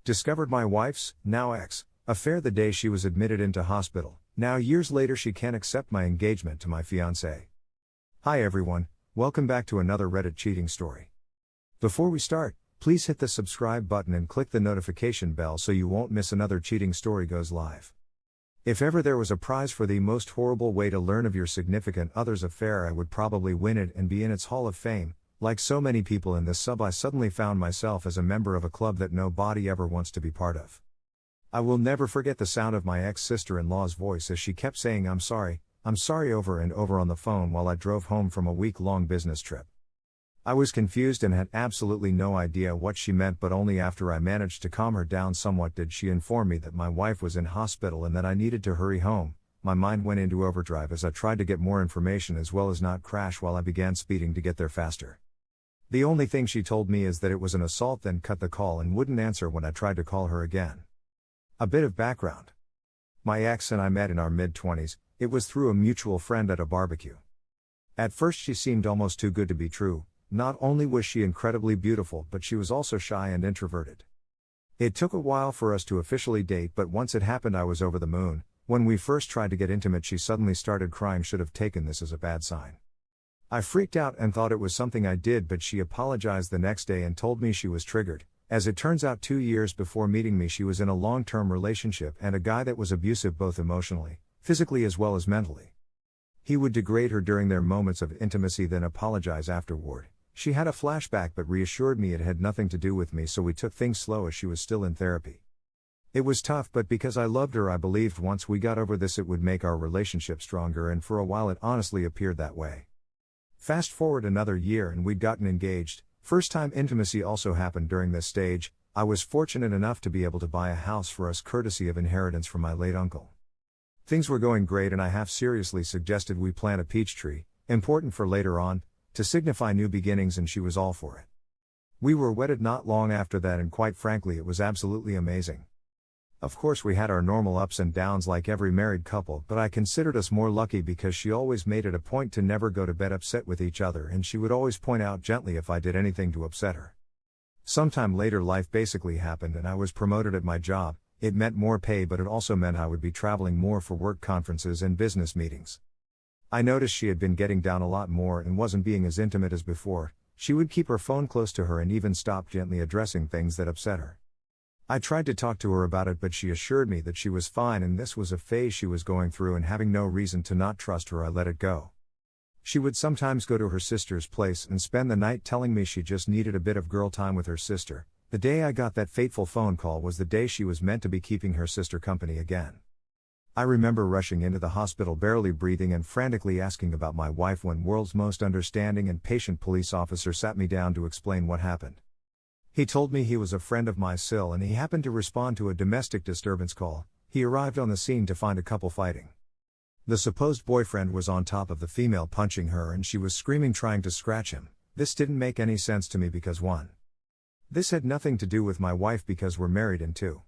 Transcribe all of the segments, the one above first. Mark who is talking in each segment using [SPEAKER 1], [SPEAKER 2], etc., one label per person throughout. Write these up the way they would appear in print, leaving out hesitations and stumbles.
[SPEAKER 1] Discovered my wife's, now ex, affair the day she was admitted into hospital. Now years later she can't accept my engagement to my fiancé. Hi everyone, welcome back to another Reddit cheating story. Before we start, please hit the subscribe button and click the notification bell so you won't miss another cheating story goes live. If ever there was a prize for the most horrible way to learn of your significant other's affair, I would probably win it and be in its Hall of Fame. Like so many people in this sub, I suddenly found myself as a member of a club that nobody ever wants to be part of. I will never forget the sound of my ex-sister-in-law's voice as she kept saying I'm sorry over and over on the phone while I drove home from a week-long business trip. I was confused and had absolutely no idea what she meant, but only after I managed to calm her down somewhat did she inform me that my wife was in hospital and that I needed to hurry home. My mind went into overdrive as I tried to get more information as well as not crash while I began speeding to get there faster. The only thing she told me is that it was an assault, then cut the call and wouldn't answer when I tried to call her again. A bit of background. My ex and I met in our mid-20s, it was through a mutual friend at a barbecue. At first she seemed almost too good to be true. Not only was she incredibly beautiful, but she was also shy and introverted. It took a while for us to officially date, but once it happened I was over the moon. When we first tried to get intimate she suddenly started crying. Should have taken this as a bad sign. I freaked out and thought it was something I did, but she apologized the next day and told me she was triggered. As it turns out, 2 years before meeting me she was in a long-term relationship and a guy that was abusive both emotionally, physically as well as mentally. He would degrade her during their moments of intimacy, then apologize afterward. She had a flashback but reassured me it had nothing to do with me, so we took things slow as she was still in therapy. It was tough, but because I loved her I believed once we got over this it would make our relationship stronger, and for a while it honestly appeared that way. Fast forward another year and we'd gotten engaged. First time intimacy also happened during this stage. I was fortunate enough to be able to buy a house for us courtesy of inheritance from my late uncle. Things were going great and I half seriously suggested we plant a peach tree, important for later on, to signify new beginnings, and she was all for it. We were wedded not long after that and quite frankly it was absolutely amazing. Of course we had our normal ups and downs like every married couple, but I considered us more lucky because she always made it a point to never go to bed upset with each other, and she would always point out gently if I did anything to upset her. Sometime later life basically happened and I was promoted at my job. It meant more pay, but it also meant I would be traveling more for work conferences and business meetings. I noticed she had been getting down a lot more and wasn't being as intimate as before. She would keep her phone close to her and even stop gently addressing things that upset her. I tried to talk to her about it, but she assured me that she was fine and this was a phase she was going through, and having no reason to not trust her I let it go. She would sometimes go to her sister's place and spend the night, telling me she just needed a bit of girl time with her sister. The day I got that fateful phone call was the day she was meant to be keeping her sister company again. I remember rushing into the hospital barely breathing and frantically asking about my wife when world's most understanding and patient police officer sat me down to explain what happened. He told me he was a friend of my Sil and he happened to respond to a domestic disturbance call. He arrived on the scene to find a couple fighting. The supposed boyfriend was on top of the female punching her and she was screaming trying to scratch him. This didn't make any sense to me because 1. This had nothing to do with my wife because we're married, and 2.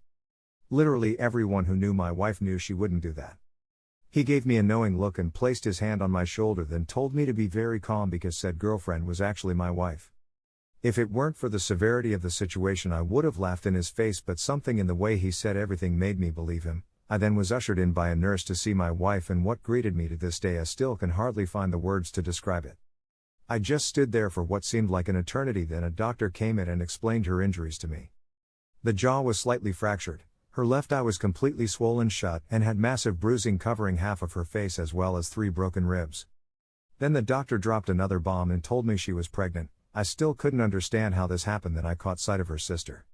[SPEAKER 1] Literally everyone who knew my wife knew she wouldn't do that. He gave me a knowing look and placed his hand on my shoulder, then told me to be very calm because said girlfriend was actually my wife. If it weren't for the severity of the situation I would have laughed in his face, but something in the way he said everything made me believe him. I then was ushered in by a nurse to see my wife, and what greeted me to this day I still can hardly find the words to describe it. I just stood there for what seemed like an eternity, then a doctor came in and explained her injuries to me. The jaw was slightly fractured, her left eye was completely swollen shut and had massive bruising covering half of her face as well as 3 broken ribs. Then the doctor dropped another bomb and told me she was pregnant. I still couldn't understand how this happened. Then I caught sight of her sister.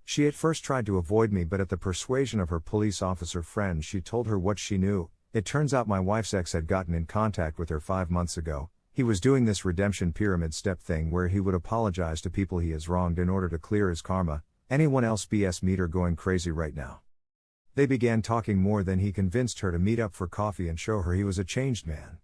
[SPEAKER 1] She at first tried to avoid me, but at the persuasion of her police officer friend she told her what she knew. It turns out my wife's ex had gotten in contact with her 5 months ago. He was doing this redemption pyramid step thing where he would apologize to people he has wronged in order to clear his karma. Anyone else BS meter going crazy right now. They began talking more, then he convinced her to meet up for coffee and show her he was a changed man.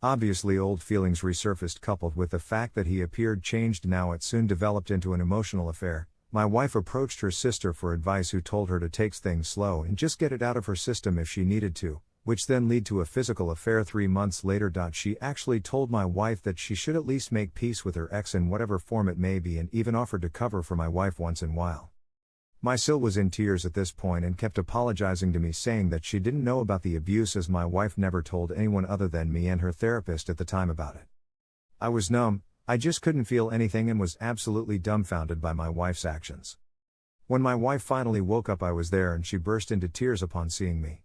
[SPEAKER 1] Obviously old feelings resurfaced, coupled with the fact that he appeared changed. Now it soon developed into an emotional affair. My wife approached her sister for advice, who told her to take things slow and just get it out of her system if she needed to, which then led to a physical affair 3 months later. She actually told my wife that she should at least make peace with her ex in whatever form it may be, and even offered to cover for my wife once in a while. My sil was in tears at this point and kept apologizing to me, saying that she didn't know about the abuse as my wife never told anyone other than me and her therapist at the time about it. I was numb, I just couldn't feel anything and was absolutely dumbfounded by my wife's actions. When my wife finally woke up, I was there and she burst into tears upon seeing me.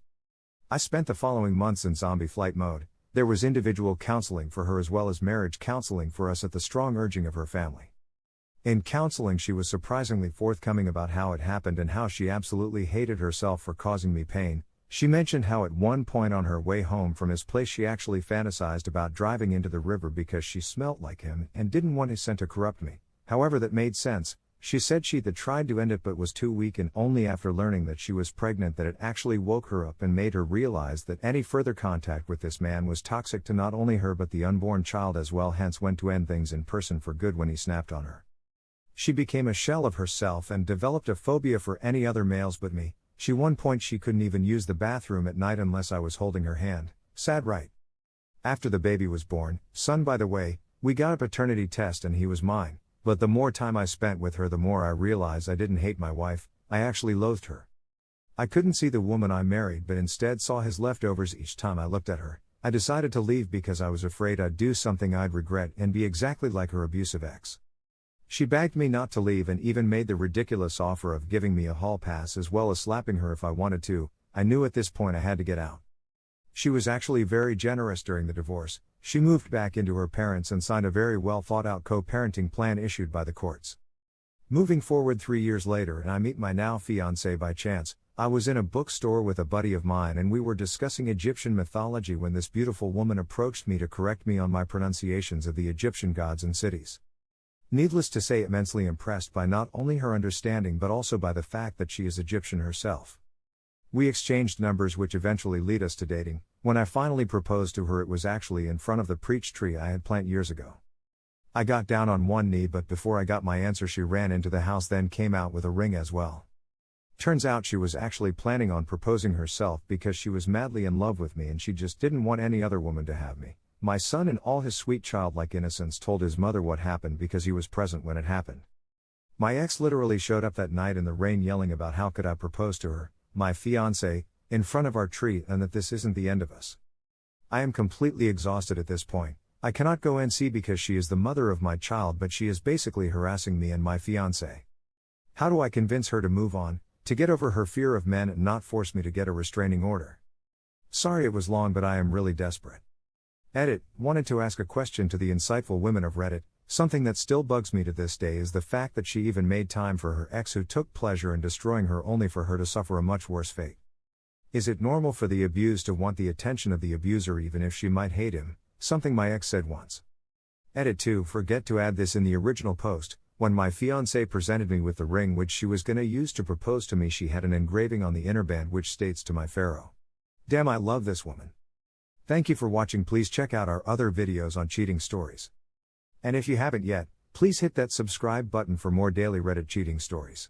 [SPEAKER 1] I spent the following months in zombie flight mode. There was individual counseling for her as well as marriage counseling for us at the strong urging of her family. In counseling, she was surprisingly forthcoming about how it happened and how she absolutely hated herself for causing me pain. She mentioned how at one point on her way home from his place she actually fantasized about driving into the river because she smelt like him and didn't want his scent to corrupt me. However, that made sense. She said she'd tried to end it but was too weak, and only after learning that she was pregnant that it actually woke her up and made her realize that any further contact with this man was toxic to not only her but the unborn child as well, hence went to end things in person for good when he snapped on her. She became a shell of herself and developed a phobia for any other males but me. One point she couldn't even use the bathroom at night unless I was holding her hand. Sad, right? After the baby was born, son by the way, we got a paternity test and he was mine, but the more time I spent with her the more I realized I didn't hate my wife, I actually loathed her. I couldn't see the woman I married but instead saw his leftovers each time I looked at her. I decided to leave because I was afraid I'd do something I'd regret and be exactly like her abusive ex. She begged me not to leave and even made the ridiculous offer of giving me a hall pass as well as slapping her if I wanted to. I knew at this point I had to get out. She was actually very generous during the divorce. She moved back into her parents and signed a very well thought out co-parenting plan issued by the courts. Moving forward 3 years later, and I meet my now fiancé by chance. I was in a bookstore with a buddy of mine and we were discussing Egyptian mythology when this beautiful woman approached me to correct me on my pronunciations of the Egyptian gods and cities. Needless to say, immensely impressed by not only her understanding but also by the fact that she is Egyptian herself. We exchanged numbers which eventually lead us to dating. When I finally proposed to her, it was actually in front of the peach tree I had planted years ago. I got down on one knee, but before I got my answer she ran into the house, then came out with a ring as well. Turns out she was actually planning on proposing herself because she was madly in love with me and she just didn't want any other woman to have me. My son, in all his sweet childlike innocence, told his mother what happened because he was present when it happened. My ex literally showed up that night in the rain yelling about how could I propose to her, my fiancé, in front of our tree, and that this isn't the end of us. I am completely exhausted at this point. I cannot go NC because she is the mother of my child, but she is basically harassing me and my fiancé. How do I convince her to move on, to get over her fear of men and not force me to get a restraining order? Sorry it was long, but I am really desperate. Edit. Wanted to ask a question to the insightful women of Reddit. Something that still bugs me to this day is the fact that she even made time for her ex who took pleasure in destroying her only for her to suffer a much worse fate. Is it normal for the abused to want the attention of the abuser even if she might hate him? Something my ex said once. Edit 2. Forget to add this in the original post. When my fiancé presented me with the ring which she was gonna use to propose to me, she had an engraving on the inner band which states "to my pharaoh." Damn, I love this woman. Thank you for watching. Please check out our other videos on cheating stories. And if you haven't yet, please hit that subscribe button for more daily Reddit cheating stories.